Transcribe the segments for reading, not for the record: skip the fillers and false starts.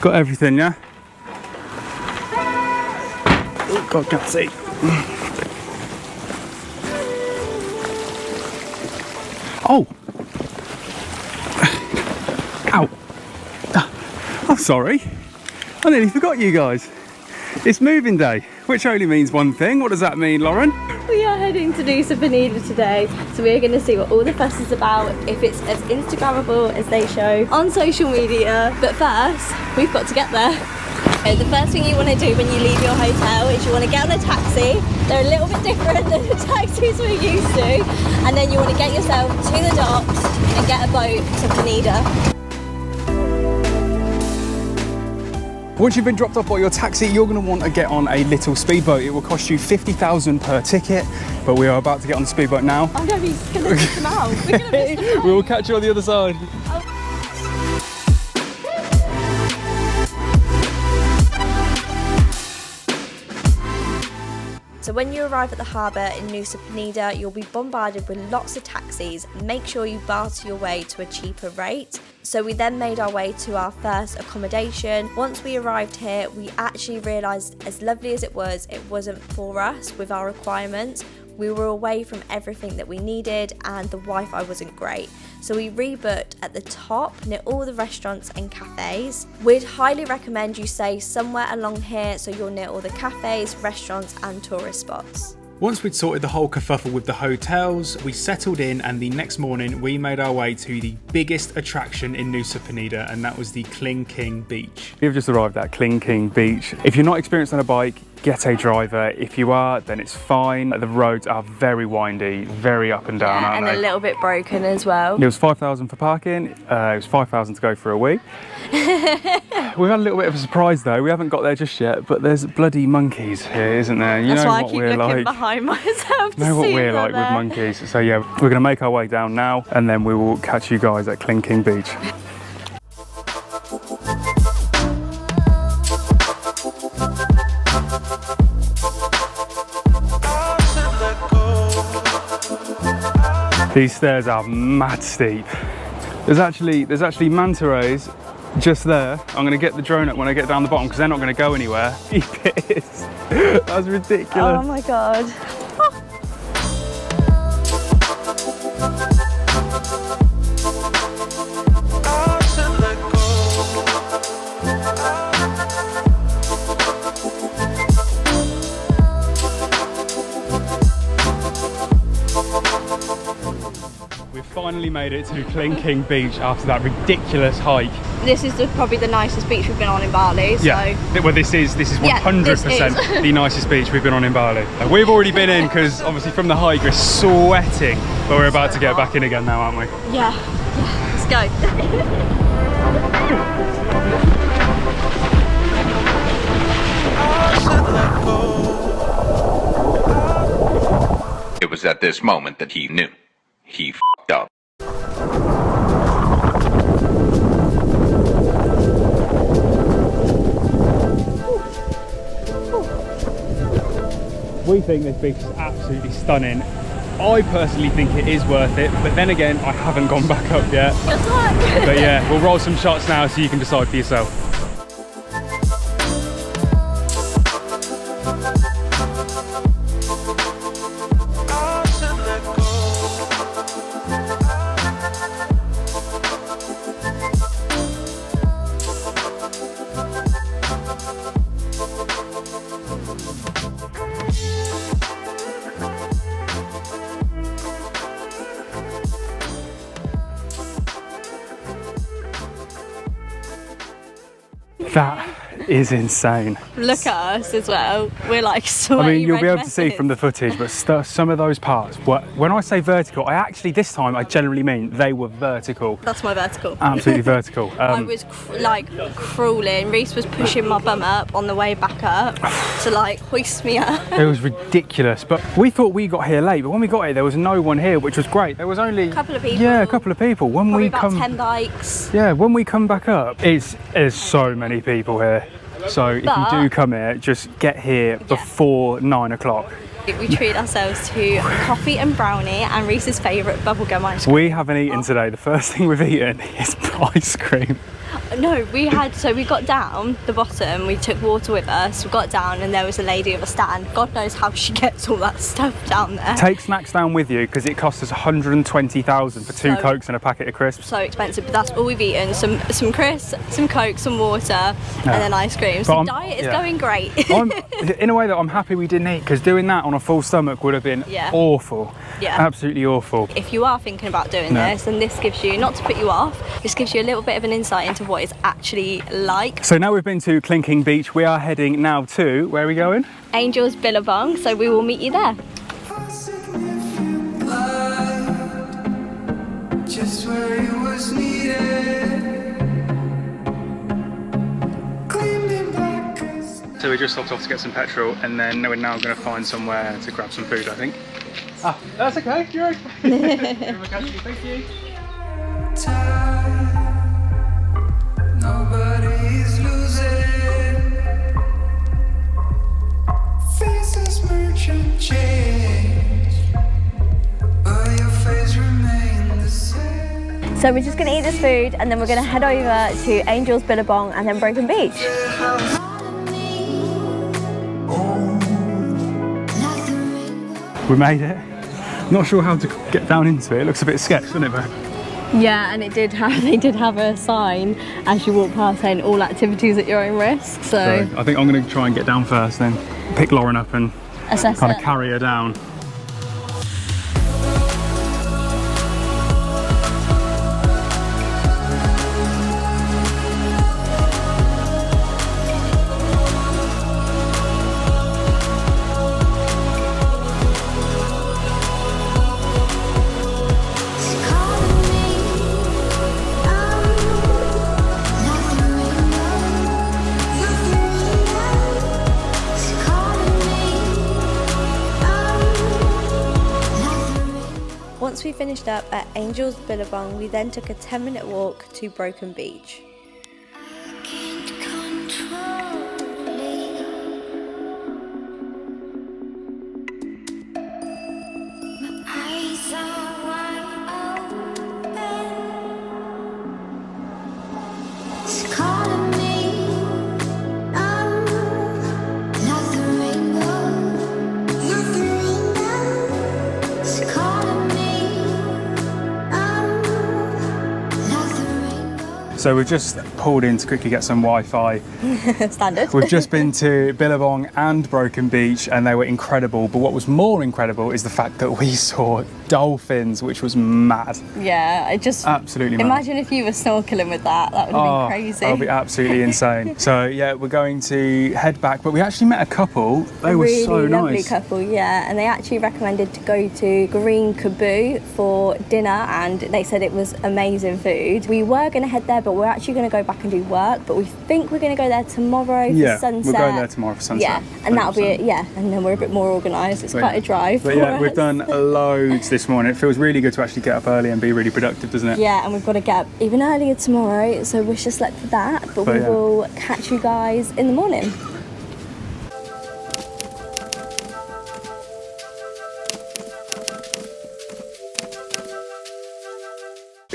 Got everything, yeah? Oh, God, can't see. Oh! Ow! I'm sorry. I nearly forgot you guys. It's moving day, which only means one thing. What does that mean, Lauren? We are heading to Nusa Penida today, so we're going to see what all the fuss is about, if it's as Instagrammable as they show on social media. But first, we've got to get there. So the first thing you want to do when you leave your hotel is you want to get on a taxi. They're a little bit different than the taxis we're used to. And then you want to get yourself to the docks and get a boat to Penida. Once you've been dropped off by your taxi, you're going to want to get on a little speedboat. It will cost you 50,000 per ticket, but we are about to get on the speedboat now. Oh no, he's going to miss them out. We're going to miss them out. We will catch you on the other side. So when you arrive at the harbour in Nusa Penida, you'll be bombarded with lots of taxis. Make sure you barter your way to a cheaper rate. So we then made our way to our first accommodation. Once we arrived here, we actually realised, as lovely as it wasn't for us with our requirements. We were away from everything that we needed and the Wi-Fi wasn't great. So we rebooked at the top near all the restaurants and cafes. We'd highly recommend you stay somewhere along here so you're near all the cafes, restaurants and tourist spots. Once we'd sorted the whole kerfuffle with the hotels, we settled in, and the next morning we made our way to the biggest attraction in Nusa Penida, and that was the KelingKing beach. We've just arrived at KelingKing beach. If you're not experienced on a bike, get a driver. If you are, then it's fine. The roads are very windy, very up and down, aren't they? And a little bit broken as well. It was 5,000 for parking. It was 5,000 to go for a week. We've had a little bit of a surprise though. We haven't got there just yet, but there's bloody monkeys here, isn't there? That's why I keep looking behind myself to see what we're like with monkeys. So yeah, we're going to make our way down now, and then we will catch you guys at KelingKing beach. These stairs are mad steep. There's actually manta rays just there. I'm going to get the drone up when I get down the bottom because they're not going to go anywhere. It is. That's ridiculous. Oh my god. Finally made it to KelingKing beach after that ridiculous hike. This is probably the nicest beach we've been on in Bali. So. Yeah, well this is 100% the nicest beach we've been on in Bali. We've already been in because obviously from the hike we're sweating, but we're about to get back in again now, aren't we? Yeah, let's go. It was at this moment that he knew. He f***ed up. We think this beach is absolutely stunning. I personally think it is worth it, but then again, I haven't gone back up yet. But yeah, we'll roll some shots now so you can decide for yourself. That is insane. Look at us as well. We're like sweaty. I mean, you'll be able to see from the footage, but some of those parts, when I say vertical, I generally mean they were vertical. That's my vertical. Absolutely vertical. I was like crawling. Reece was pushing my bum up on the way back up to like hoist me up. It was ridiculous, but we thought we got here late, but when we got here, there was no one here, which was great. There was only a couple of people. Yeah, a couple of people. When Probably we about come, 10 bikes. Yeah, when we come back up, there's so many people here. So if you do come here, just get here before 9 o'clock. We treat ourselves to coffee and brownie and Reece's favourite bubblegum ice cream. We haven't eaten today. The first thing we've eaten is ice cream. No, we got down the bottom, we took water with us, we got down and there was a lady with a stand. God knows how she gets all that stuff down there. Take snacks down with you because it costs us 120,000 for two Cokes and a packet of crisps. So expensive, but that's all we've eaten. Some crisps, some Coke, some water, and then ice cream. So diet is going great. In a way that I'm happy we didn't eat, because doing that on a full stomach would have been awful. Yeah. Absolutely awful. If you are thinking about doing this, then this gives you, not to put you off, this gives you a little bit of an insight into what it's actually like. So now we've been to KelingKing Beach, we are heading now to, where are we going? Angel's Billabong, so we will meet you there. Just where it was needed. So we just stopped off to get some petrol, and then we're now going to find somewhere to grab some food, I think. Ah, that's okay, you're okay. Thank you. Nobody's losing. Faces merchant change, but your face remains the same. So we're just going to eat this food, and then we're going to head over to Angel's Billabong and then Broken Beach. We made it. Not sure how to get down into it. It looks a bit sketch, doesn't it, Bo? Yeah, and they did have a sign as you walk past saying all activities at your own risk. So I think I'm going to try and get down first, then pick Lauren up and kind of carry her down. once we finished up at Angel's Billabong, we then took a 10-minute walk to Broken Beach. So we've just pulled in to quickly get some Wi-Fi. Standard. We've just been to Billabong and Broken Beach and they were incredible. But what was more incredible is the fact that we saw dolphins, which was mad. Yeah, it just... Absolutely mad. Imagine if you were snorkeling with that. That would have been crazy. That would be absolutely insane. So yeah, we're going to head back. But we actually met a couple. They were really so nice. Lovely couple, yeah. And they actually recommended to go to Green Cubba for dinner and they said it was amazing food. We were going to head there, but we're actually going to go back and do work, but we think we're going to go there tomorrow for sunset. We're going there tomorrow for sunset. Yeah, and 100%. That'll be it, yeah. And then we're a bit more organised. It's quite a drive. But yeah, we've done loads this morning. It feels really good to actually get up early and be really productive, doesn't it? Yeah, and we've got to get up even earlier tomorrow, so wish us luck for that. But we will catch you guys in the morning.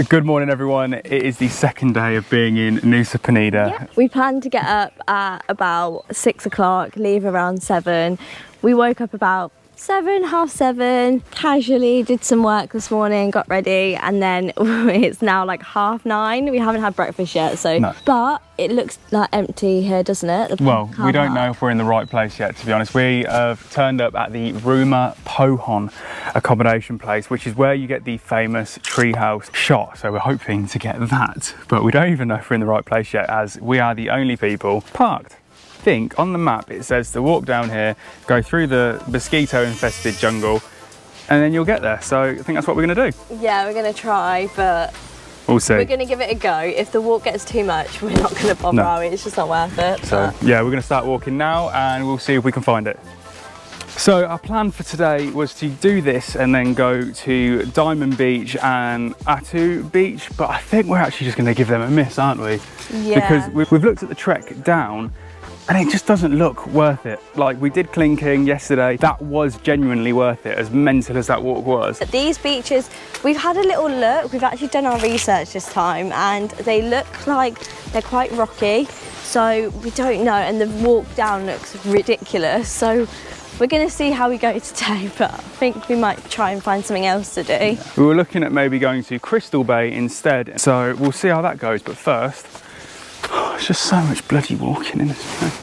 Good morning everyone, it is the second day of being in Nusa Penida. Yeah. We planned to get up at about 6 o'clock, leave around 7. We woke up about 7, half 7, casually did some work this morning, got ready, and then it's now like 9:30. We haven't had breakfast yet, so but it looks like empty here, doesn't it? Well, we don't know if we're in the right place yet, to be honest. We have turned up at the Rumah Pohon accommodation place, which is where you get the famous treehouse shot. So we're hoping to get that, but we don't even know if we're in the right place yet, as we are the only people parked. I think on the map it says to walk down here, go through the mosquito infested jungle, and then you'll get there. So I think that's what we're going to do. Yeah, we're going to try, but we'll see. We're going to give it a go. If the walk gets too much, we're not going to bother, are we? It's just not worth it. So yeah, we're going to start walking now and we'll see if we can find it. So our plan for today was to do this and then go to Diamond Beach and Atu Beach, but I think we're actually just going to give them a miss, aren't we? Yeah. Because we've looked at the trek down And it just doesn't look worth it. Like, we did KelingKing yesterday. That was genuinely worth it, as mental as that walk was. At these beaches, we've had a little look. We've actually done our research this time, and they look like they're quite rocky. So we don't know, and the walk down looks ridiculous. So we're gonna see how we go today, but I think we might try and find something else to do. We were looking at maybe going to Crystal Bay instead. So we'll see how that goes. But first, it's just so much bloody walking in this place.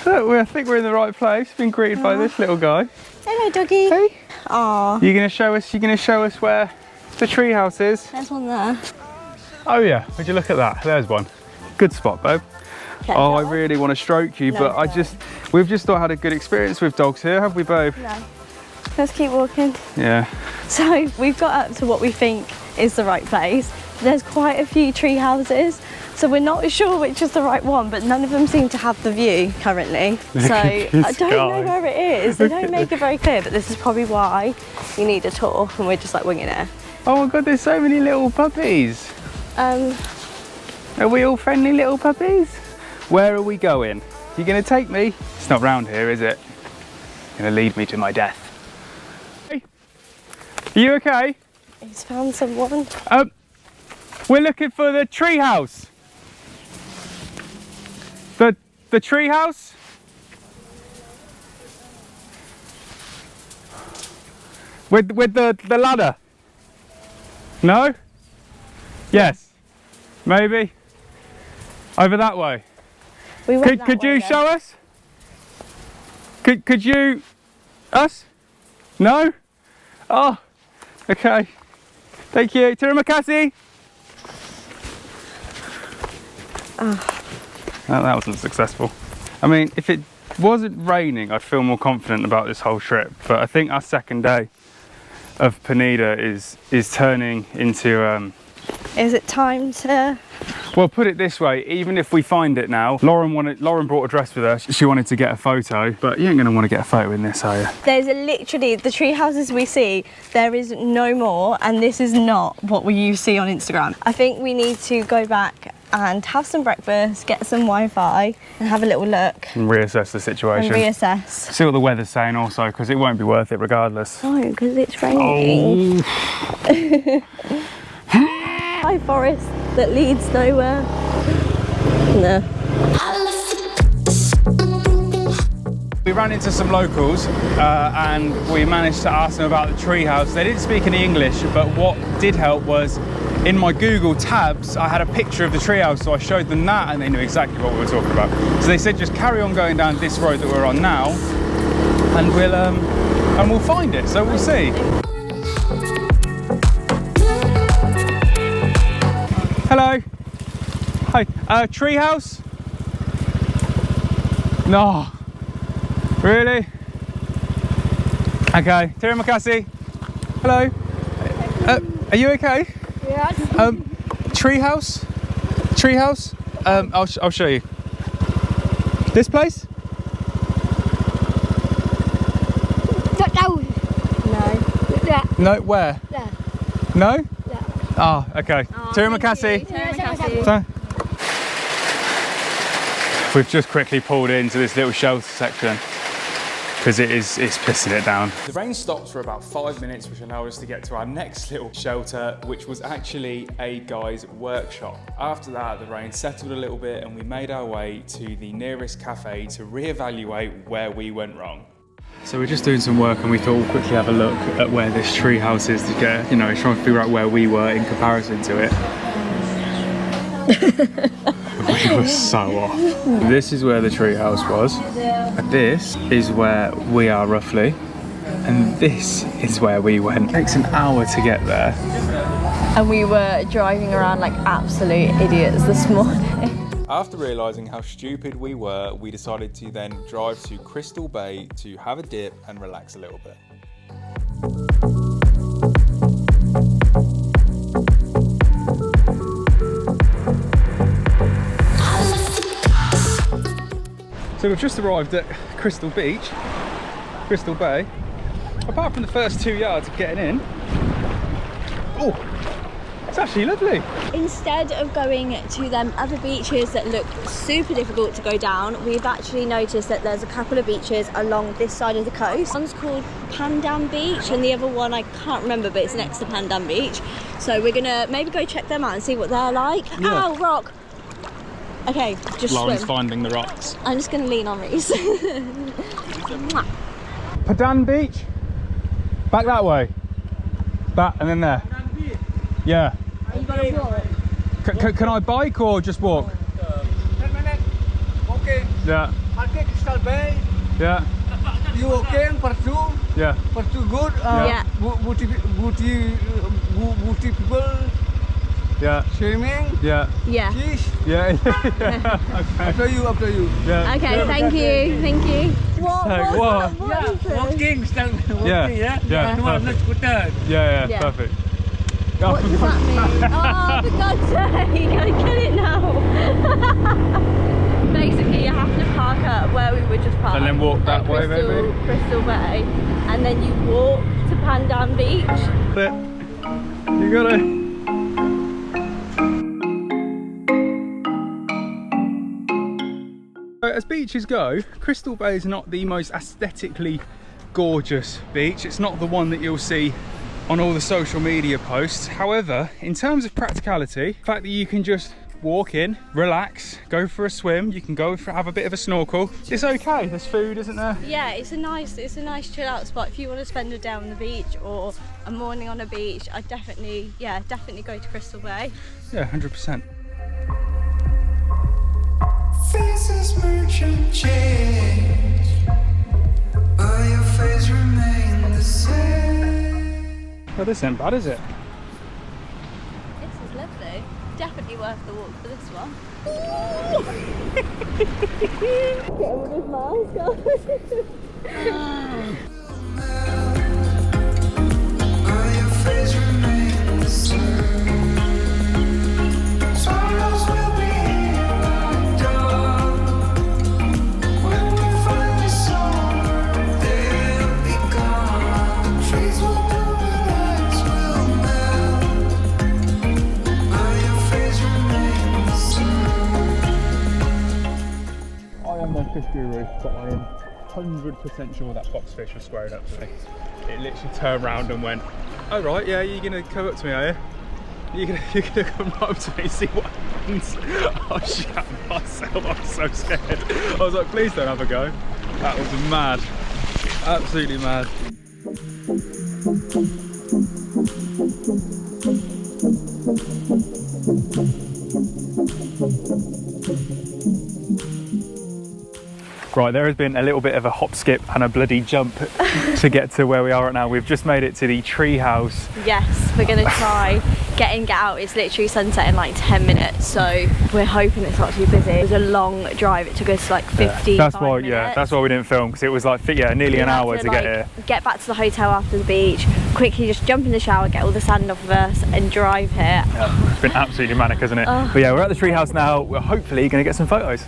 Look, I think we're in the right place. Been greeted by this little guy. Hello, doggy. Hey. Aww. You're gonna show us where the tree house is? There's one there. Oh yeah, would you look at that? There's one. Good spot, babe. Oh, I really want to stroke you, but we've just not had a good experience with dogs here, have we, babe? No. Let's keep walking. Yeah. So we've got up to what we think is the right place. There's quite a few tree houses, so we're not sure which is the right one, but none of them seem to have the view currently. So I don't know where it is. They don't make it very clear, but this is probably why you need a tour, and we're just like winging it. Oh my God, there's so many little puppies. Are we all friendly little puppies? Where are we going? You gonna take me? It's not round here, is it? You're gonna lead me to my death. Hey, are you okay? He's found someone. We're looking for the tree house. The tree house? With the ladder? No? Yes. Maybe? Over that way? We went Could you show us? Could you? Us? No? Oh, okay. Thank you. Terima kasih. That wasn't successful. I mean, if it wasn't raining, I'd feel more confident about this whole trip. But I think our second day of Penida is turning into. Is it time to? Well, put it this way, even if we find it now, Lauren brought a dress with her. She wanted to get a photo, but you ain't gonna want to get a photo in this, are you? There's literally, the tree houses we see, there is no more, and this is not what you see on Instagram. I think we need to go back and have some breakfast, get some Wi-Fi, and have a little look. And reassess the situation. And reassess. See what the weather's saying also, because it won't be worth it regardless. No, because it's raining. Oh. High forest that leads nowhere. No. We ran into some locals and we managed to ask them about the treehouse. They didn't speak any English, but what did help was in my Google tabs, I had a picture of the treehouse, so I showed them that and they knew exactly what we were talking about. So they said just carry on going down this road that we're on now and we'll find it, so we'll see. Hello. Hi. Treehouse? No. Really? Okay. Terima kasih. Hello. Are you okay? Yeah. Treehouse? Treehouse? I'll show you. This place? No. No. Where? There. No? Oh, okay. Terima kasih. We've just quickly pulled into this little shelter section because it's pissing it down. The rain stopped for about 5 minutes, which allowed us to get to our next little shelter, which was actually a guy's workshop. After that, the rain settled a little bit and we made our way to the nearest cafe to reevaluate where we went wrong. So we're just doing some work and we thought we'll quickly have a look at where this tree house is to get, trying to figure out where we were in comparison to it. We were so off. This is where the tree house was. This is where we are roughly. And this is where we went. It takes an hour to get there. And we were driving around like absolute idiots this morning. After realising how stupid we were, we decided to then drive to Crystal Bay to have a dip and relax a little bit. So we've just arrived at Crystal Bay. Apart from the first 2 yards of getting in, It's actually lovely. Instead of going to them other beaches that look super difficult to go down, we've actually noticed that there's a couple of beaches along this side of the coast. One's called Pandan Beach and the other one I can't remember, but it's next to Pandan Beach. So we're gonna maybe go check them out and see what they're like. Yeah. Ow, rock! Okay, just Lauren's swim. finding the rocks. I'm just gonna lean on Reece. Padan Beach. Back that way. That and then there. Yeah. Are you gonna walk? Can I bike or just walk? 10 minutes. Okay. Yeah. Okay, Crystal Bay. Yeah. You okay? Pursue. Yeah. Pursue good. Yeah. Booty people. Yeah. Swimming. Yeah. Yeah. Fish. Yeah. After you. Yeah. Okay, thank you, thank you. What So, what? is this? Walking. Start walking. Yeah. Yeah. Yeah, Come on, perfect. let's scooter. Yeah. Yeah. Perfect. What does that mean? Oh, for God's sake, I get it now. Basically, you have to park up where we were just parked. And then walk that at way, maybe? Crystal Bay. And then you walk to Pandan Beach. You gotta. As beaches go, Crystal Bay is not the most aesthetically gorgeous beach. It's not the one that you'll see on all the social media posts. However, in terms of practicality, the fact that you can just walk in, relax, go for a swim, you can go for have a bit of a snorkel. It's okay. There's food, isn't there? Yeah, it's a nice chill out spot. If you want to spend a day on the beach or a morning on a beach, I definitely go to Crystal Bay. Yeah, 100%. Faces merchant change, but your face remain the same. Well, this ain't bad, is it? This is lovely. Definitely worth the walk for this one. Get all his But your face remain the same. Sorrows will be here on dawn. When we finally summer, they'll be gone. Trees will bloom and ice will melt. But your face remain the same. I am no fish guru, but I am 100% sure that boxfish was squaring up to me. It literally turned round and went, "Oh right, yeah, you're gonna come up to me, are you? You're gonna come right up to me and see what happens." I shat myself, I was so scared. I was like, please don't have a go. That was mad, absolutely mad. Right, there has been a little bit of a hop, skip and a bloody jump to get to where we are right now. We've just made it to the tree house. Yes, we're gonna try get in, get out. It's literally sunset in like 10 minutes, so we're hoping it's not too busy. It was a long drive. It took us like 55 That's why, minutes. yeah, that's why we didn't film, because it was like, yeah, nearly an hour to get here. Get back to the hotel after the beach, quickly just jump in the shower, get all the sand off of us, and drive here. Yeah, it's been absolutely manic, hasn't it? Oh. But yeah, we're at the tree house now. We're hopefully going to get some photos.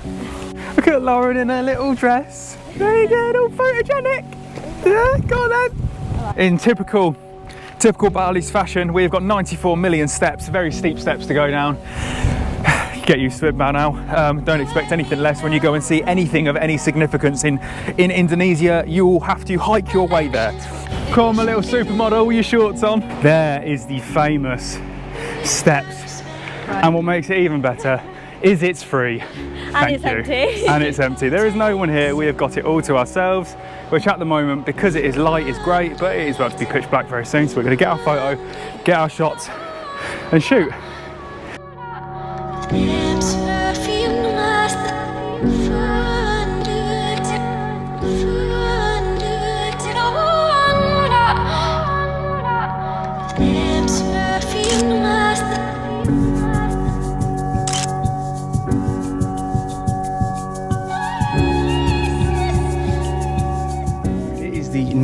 Look at Lauren in her little dress. There you go, all photogenic. Yeah, go on then. In typical Bali's fashion, we've got 94 million steps, very steep steps to go down. Get used to it by now. Don't expect anything less when you go and see anything of any significance in Indonesia. You will have to hike your way there. Come on, my little supermodel with your shorts on. There is the famous steps. Right. And what makes it even better is it's free. And it's empty. And it's empty. There is no one here. We have got it all to ourselves, which at the moment, because it is light, is great, but it is about to be pitch black very soon. So we're going to get our photo, get our shots, and shoot.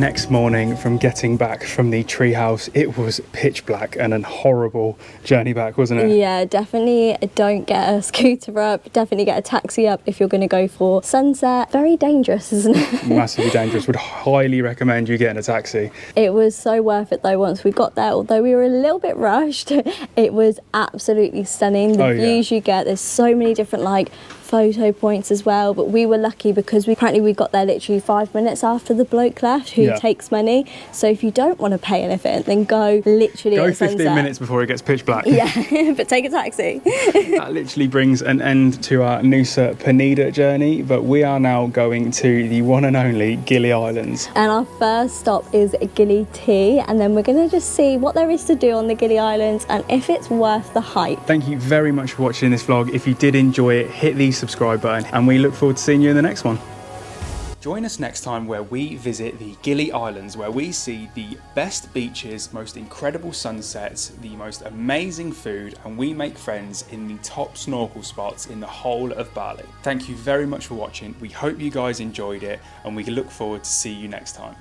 next morning from getting back from the treehouse. It was pitch black and a horrible journey back, wasn't it? Yeah, definitely don't get a scooter up, definitely get a taxi up if you're going to go for sunset. Very dangerous, isn't it? Massively dangerous. Would highly recommend you getting a taxi. It was so worth it though once we got there, although we were a little bit rushed. It was absolutely stunning. The views you get, there's so many different like photo points as well, but we were lucky because we got there literally 5 minutes after the bloke left who takes money. So if you don't want to pay anything, then go literally go at 15 sunset. minutes before it gets pitch black. Yeah, but take a taxi. That literally brings an end to our Nusa Penida journey, but we are now going to the one and only Gili Islands. And our first stop is Gili Tea, and then we're going to just see what there is to do on the Gili Islands and if it's worth the hype. Thank you very much for watching this vlog. If you did enjoy it, hit the subscribe button, and we look forward to seeing you in the next one. Join us next time where we visit the Gili Islands, where we see the best beaches, most incredible sunsets, the most amazing food, and we make friends in the top snorkel spots in the whole of Bali. Thank you very much for watching. We hope you guys enjoyed it, and we look forward to see you next time.